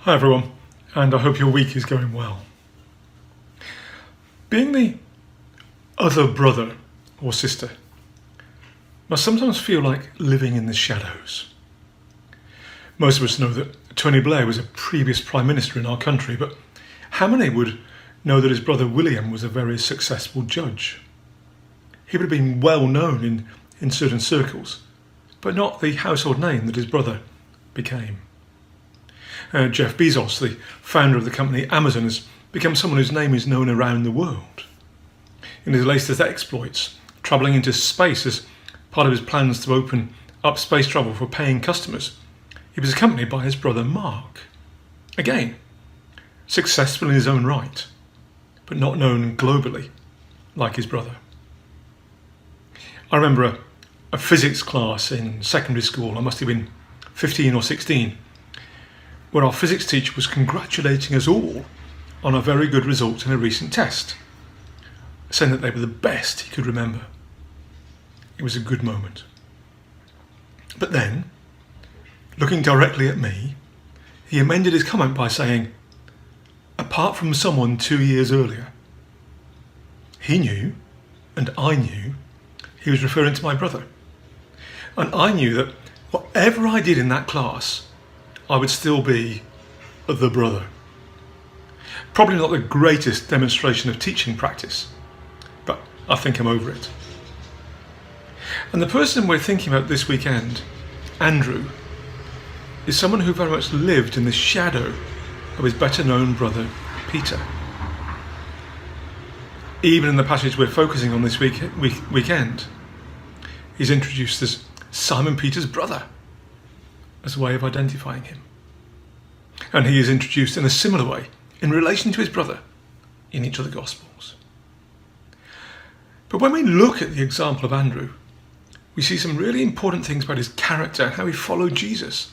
Hi everyone, and I hope your week is going well. Being the other brother or sister must sometimes feel like living in the shadows. Most of us know that Tony Blair was a previous Prime Minister in our country, but how many would know that his brother William was a very successful judge? He would have been well known in certain circles, but not the household name that his brother became. Jeff Bezos, the founder of the company Amazon, has become someone whose name is known around the world. In his latest exploits, travelling into space as part of his plans to open up space travel for paying customers, he was accompanied by his brother Mark. Again, successful in his own right, but not known globally like his brother. I remember a physics class in secondary school, I must have been 15 or 16, where our physics teacher was congratulating us all on a very good result in a recent test, saying that they were the best he could remember. It was a good moment. But then, looking directly at me, he amended his comment by saying, apart from someone 2 years earlier. He knew, and I knew, he was referring to my brother. And I knew that whatever I did in that class, I would still be the brother. Probably not the greatest demonstration of teaching practice, but I think I'm over it. And the person we're thinking about this weekend, Andrew, is someone who very much lived in the shadow of his better known brother, Peter. Even in the passage we're focusing on this weekend, he's introduced as Simon Peter's brother, as a way of identifying him. And he is introduced in a similar way in relation to his brother in each of the Gospels. But when we look at the example of Andrew, we see some really important things about his character, how he followed Jesus.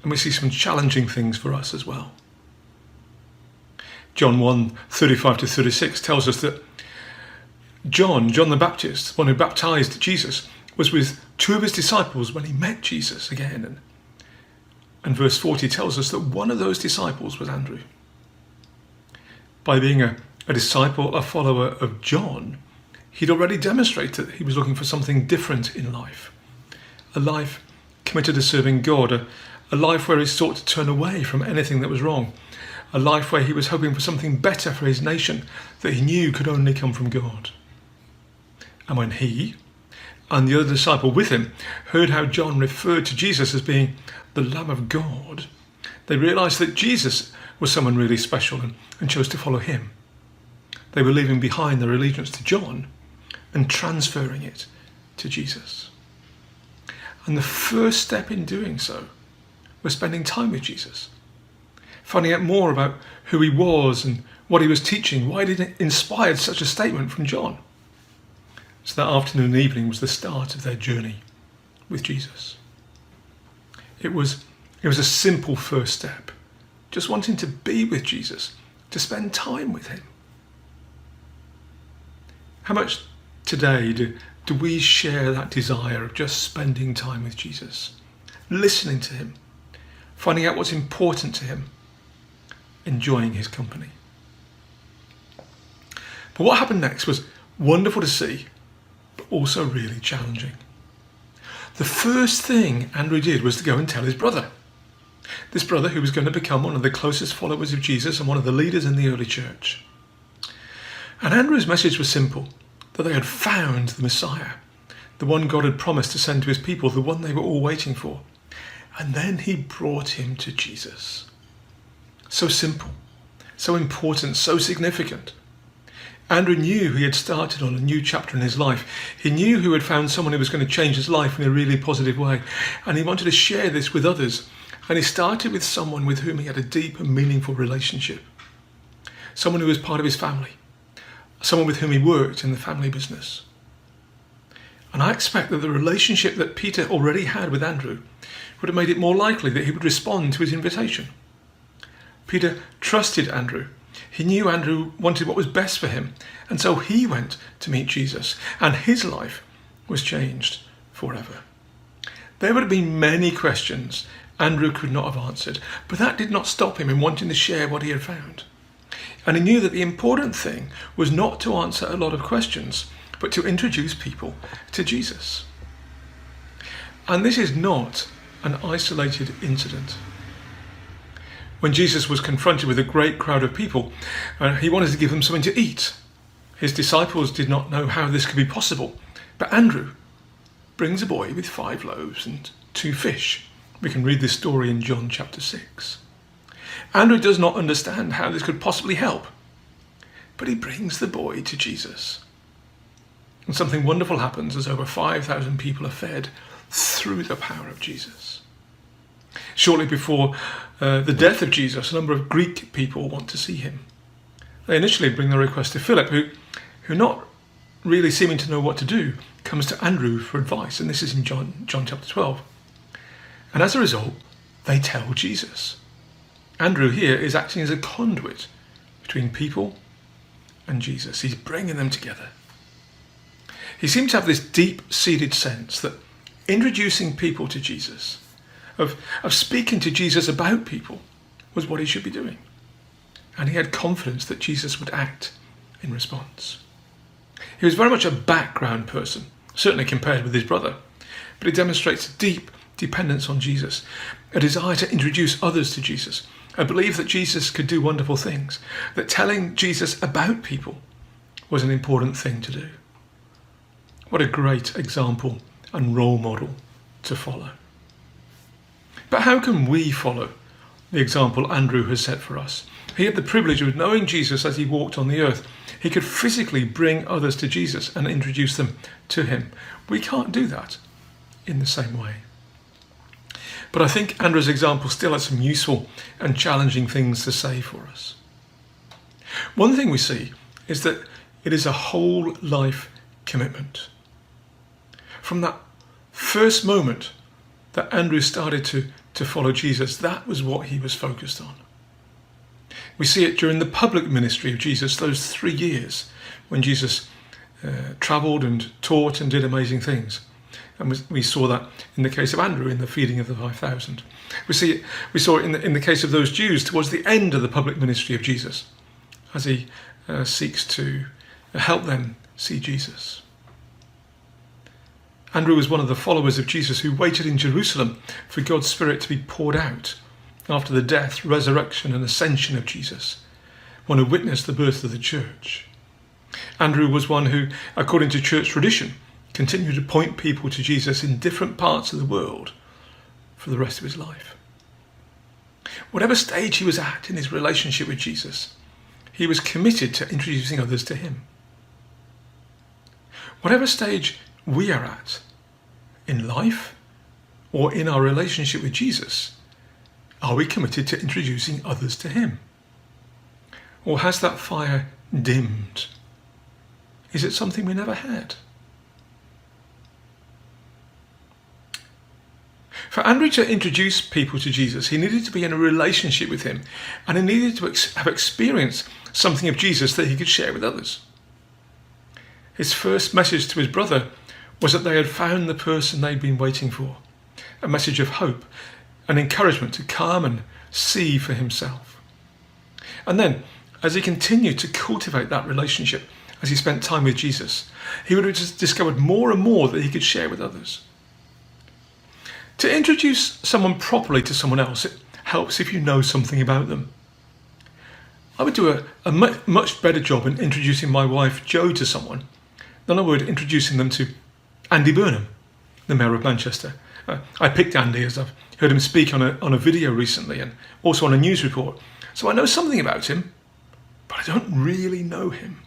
And we see some challenging things for us as well. John 1:35-36 tells us that John the Baptist, one who baptized Jesus, was with two of his disciples when he met Jesus again. And verse 40 tells us that one of those disciples was Andrew. By being a disciple, a follower of John, he'd already demonstrated that he was looking for something different in life. A life committed to serving God, a life where he sought to turn away from anything that was wrong, a life where he was hoping for something better for his nation that he knew could only come from God. And when he and the other disciple with him heard how John referred to Jesus as being the Lamb of God, they realised that Jesus was someone really special and chose to follow him. They were leaving behind their allegiance to John and transferring it to Jesus. And the first step in doing so was spending time with Jesus, finding out more about who he was and what he was teaching, why it inspired such a statement from John. So that afternoon and evening was the start of their journey with Jesus. It was a simple first step, just wanting to be with Jesus, to spend time with him. How much today do we share that desire of just spending time with Jesus, listening to him, finding out what's important to him, enjoying his company? But what happened next was wonderful to see, but also really challenging. The first thing Andrew did was to go and tell his brother. This brother who was going to become one of the closest followers of Jesus and one of the leaders in the early church. And Andrew's message was simple, that they had found the Messiah, the one God had promised to send to his people, the one they were all waiting for. And then he brought him to Jesus. So simple, so important, so significant. Andrew knew he had started on a new chapter in his life. He knew he had found someone who was going to change his life in a really positive way. And he wanted to share this with others. And he started with someone with whom he had a deep and meaningful relationship. Someone who was part of his family. Someone with whom he worked in the family business. And I expect that the relationship that Peter already had with Andrew would have made it more likely that he would respond to his invitation. Peter trusted Andrew. He knew Andrew wanted what was best for him, and so he went to meet Jesus, and his life was changed forever. There would have been many questions Andrew could not have answered, but that did not stop him in wanting to share what he had found. And he knew that the important thing was not to answer a lot of questions, but to introduce people to Jesus. And this is not an isolated incident. When Jesus was confronted with a great crowd of people, he wanted to give them something to eat. His disciples did not know how this could be possible, but Andrew brings a boy with 5 loaves and 2 fish. We can read this story in John chapter 6. Andrew does not understand how this could possibly help, but he brings the boy to Jesus. And something wonderful happens as over 5,000 people are fed through the power of Jesus. Shortly before the death of Jesus, a number of Greek people want to see him. They initially bring their request to Philip, who not really seeming to know what to do, comes to Andrew for advice. And this is in John chapter 12. And as a result, they tell Jesus. Andrew here is acting as a conduit between people and Jesus. He's bringing them together. He seemed to have this deep-seated sense that introducing people to Jesus, of speaking to Jesus about people, was what he should be doing. And he had confidence that Jesus would act in response. He was very much a background person, certainly compared with his brother, but he demonstrates deep dependence on Jesus, a desire to introduce others to Jesus, a belief that Jesus could do wonderful things, that telling Jesus about people was an important thing to do. What a great example and role model to follow. But how can we follow the example Andrew has set for us? He had the privilege of knowing Jesus as he walked on the earth. He could physically bring others to Jesus and introduce them to him. We can't do that in the same way. But I think Andrew's example still has some useful and challenging things to say for us. One thing we see is that it is a whole life commitment. From that first moment that Andrew started to follow Jesus, that was what he was focused on. We see it during the public ministry of Jesus, those 3 years when Jesus travelled and taught and did amazing things. And we saw that in the case of Andrew in the feeding of the 5,000. We saw it in the case of those Jews towards the end of the public ministry of Jesus, as he seeks to help them see Jesus. Andrew was one of the followers of Jesus who waited in Jerusalem for God's Spirit to be poured out after the death, resurrection and ascension of Jesus, one who witnessed the birth of the church. Andrew was one who, according to church tradition, continued to point people to Jesus in different parts of the world for the rest of his life. Whatever stage he was at in his relationship with Jesus, he was committed to introducing others to him. Whatever stage we are at in life or in our relationship with Jesus, are we committed to introducing others to him? Or has that fire dimmed? Is it something we never had? For Andrew to introduce people to Jesus, he needed to be in a relationship with him, and he needed to have experienced something of Jesus that he could share with others. His first message to his brother was that they had found the person they'd been waiting for, a message of hope and encouragement to come and see for himself. And then, as he continued to cultivate that relationship, as he spent time with Jesus, he would have just discovered more and more that he could share with others. To introduce someone properly to someone else, it helps if you know something about them. I would do a much better job in introducing my wife Jo to someone than I would introducing them to Andy Burnham, the Mayor of Manchester. I picked Andy as I've heard him speak on a video recently and also on a news report. So I know something about him, but I don't really know him.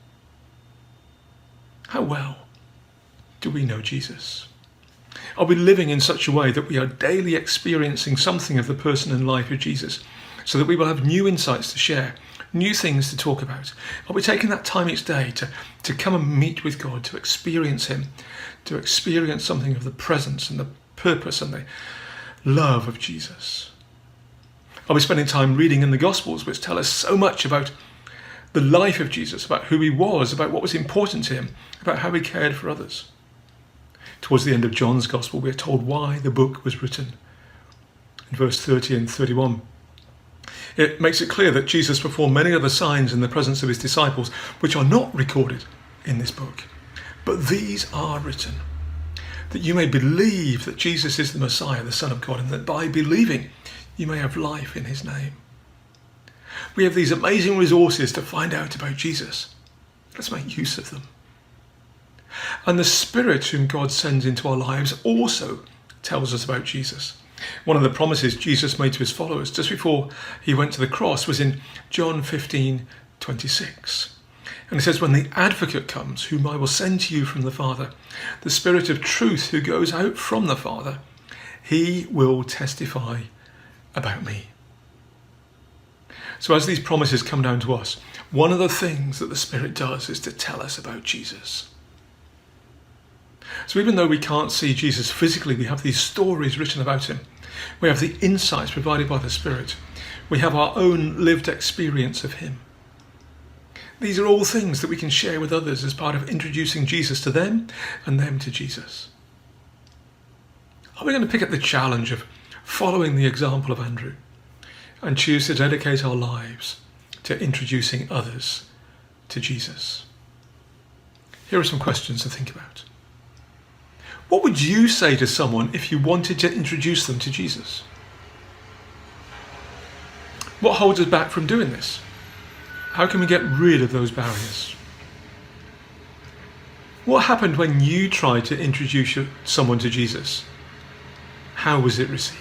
How well do we know Jesus? Are we living in such a way that we are daily experiencing something of the person and life of Jesus, so that we will have new insights to share, new things to talk about? Are we taking that time each day to come and meet with God, to experience him, to experience something of the presence and the purpose and the love of Jesus? Are we spending time reading in the Gospels, which tell us so much about the life of Jesus, about who he was, about what was important to him, about how he cared for others? Towards the end of John's Gospel, we are told why the book was written. in verse 30 and 31. It makes it clear that Jesus performed many other signs in the presence of his disciples, which are not recorded in this book. But these are written, that you may believe that Jesus is the Messiah, the Son of God, and that by believing you may have life in his name. We have these amazing resources to find out about Jesus. Let's make use of them. And the Spirit whom God sends into our lives also tells us about Jesus. One of the promises Jesus made to his followers just before he went to the cross was in John 15:26. And it says, when the Advocate comes, whom I will send to you from the Father, the Spirit of truth who goes out from the Father, he will testify about me. So as these promises come down to us, one of the things that the Spirit does is to tell us about Jesus. So even though we can't see Jesus physically, we have these stories written about him. We have the insights provided by the Spirit. We have our own lived experience of him. These are all things that we can share with others as part of introducing Jesus to them and them to Jesus. Are we going to pick up the challenge of following the example of Andrew and choose to dedicate our lives to introducing others to Jesus? Here are some questions to think about. What would you say to someone if you wanted to introduce them to Jesus? What holds us back from doing this? How can we get rid of those barriers? What happened when you tried to introduce someone to Jesus? How was it received?